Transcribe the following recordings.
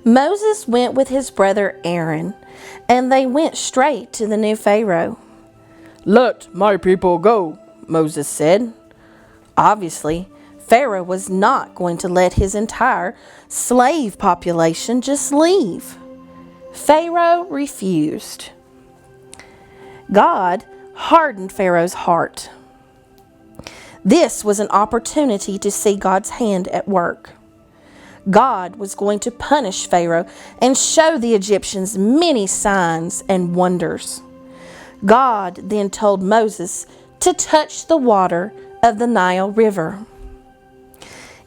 Moses went with his brother Aaron, and they went straight to the new Pharaoh. "Let my people go," Moses said. Obviously, Pharaoh was not going to let his entire slave population just leave. Pharaoh refused. God hardened Pharaoh's heart. This was an opportunity to see God's hand at work. God was going to punish Pharaoh and show the Egyptians many signs and wonders. God then told Moses to touch the water of the Nile River.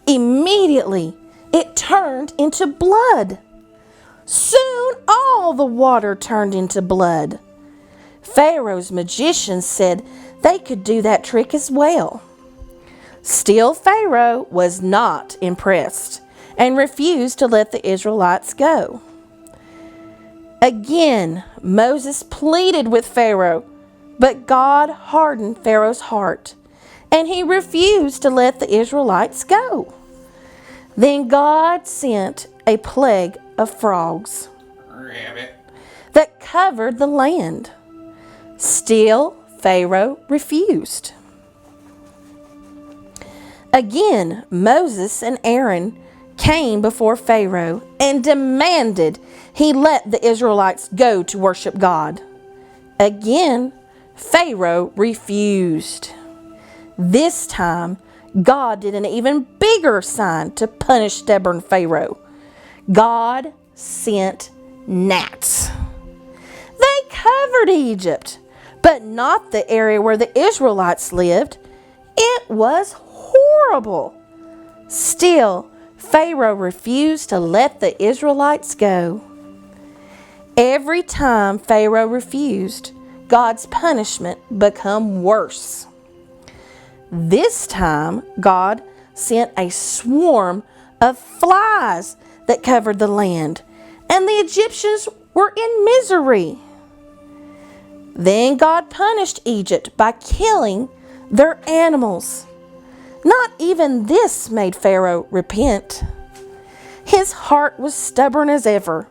Immediately, it turned into blood. Soon all the water turned into blood. Pharaoh's magicians said they could do that trick as well. Still, Pharaoh was not impressed and refused to let the Israelites go. Again, Moses pleaded with Pharaoh, but God hardened Pharaoh's heart, and he refused to let the Israelites go. Then God sent a plague of frogs that covered the land. Still, Pharaoh refused. Again, Moses and Aaron came before Pharaoh and demanded he let the Israelites go to worship God. Again, Pharaoh refused. This time, God did an even bigger sign to punish stubborn Pharaoh. God sent gnats. They covered Egypt, but not the area where the Israelites lived. It was horrible. Still, Pharaoh refused to let the Israelites go. Every time Pharaoh refused, God's punishment became worse. This time, God sent a swarm of flies that covered the land, and the Egyptians were in misery. Then God punished Egypt by killing their animals. Not even this made Pharaoh repent. His heart was stubborn as ever.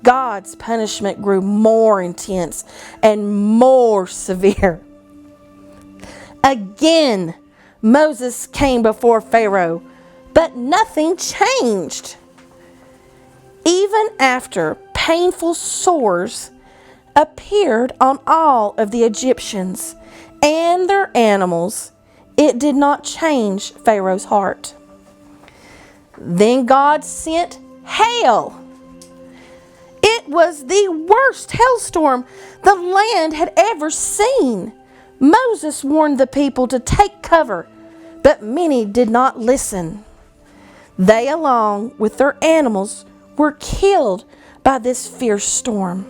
God's punishment grew more intense and more severe. Again, Moses came before Pharaoh, but nothing changed. Even after painful sores appeared on all of the Egyptians and their animals, it did not change Pharaoh's heart. Then God sent hail. It was the worst hailstorm the land had ever seen. Moses warned the people to take cover, but many did not listen. They, along with their animals, were killed by this fierce storm.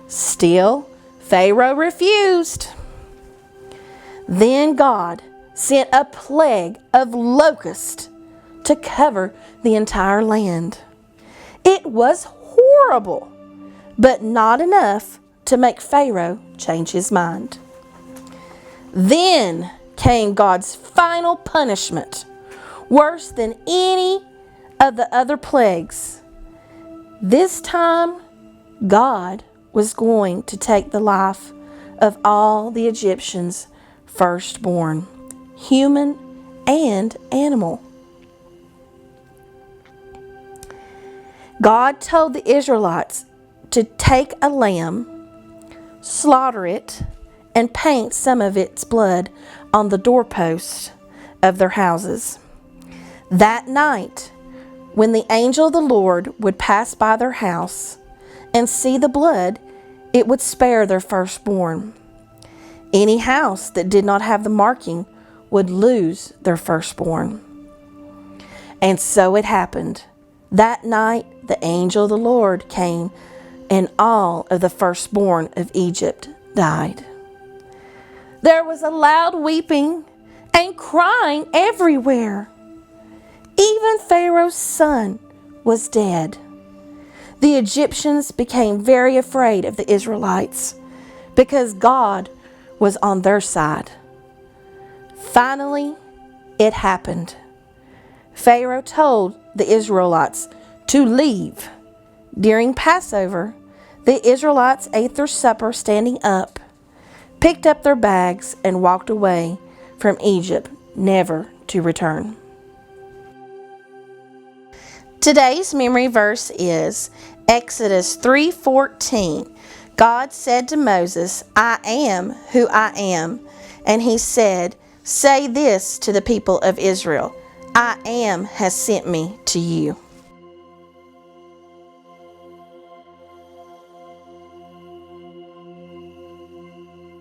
Still, Pharaoh refused. Then God sent a plague of locusts to cover the entire land. It was horrible, but not enough to make Pharaoh change his mind. Then came God's final punishment, worse than any of the other plagues. This time, God was going to take the life of all the Egyptians' firstborn, human and animal. God told the Israelites to take a lamb, slaughter it, and paint some of its blood on the doorposts of their houses. That night, when the angel of the Lord would pass by their house and see the blood, it would spare their firstborn. Any house that did not have the marking would lose their firstborn. And so it happened. That night, the angel of the Lord came, and all of the firstborn of Egypt died. There was a loud weeping and crying everywhere. Even Pharaoh's son was dead. The Egyptians became very afraid of the Israelites because God was on their side. Finally, it happened. Pharaoh told the Israelites to leave. During Passover, the Israelites ate their supper standing up, picked up their bags, and walked away from Egypt, never to return. Today's memory verse is Exodus 3:14. God said to Moses, "I am who I am." And he said, "Say this to the people of Israel, I am has sent me to you."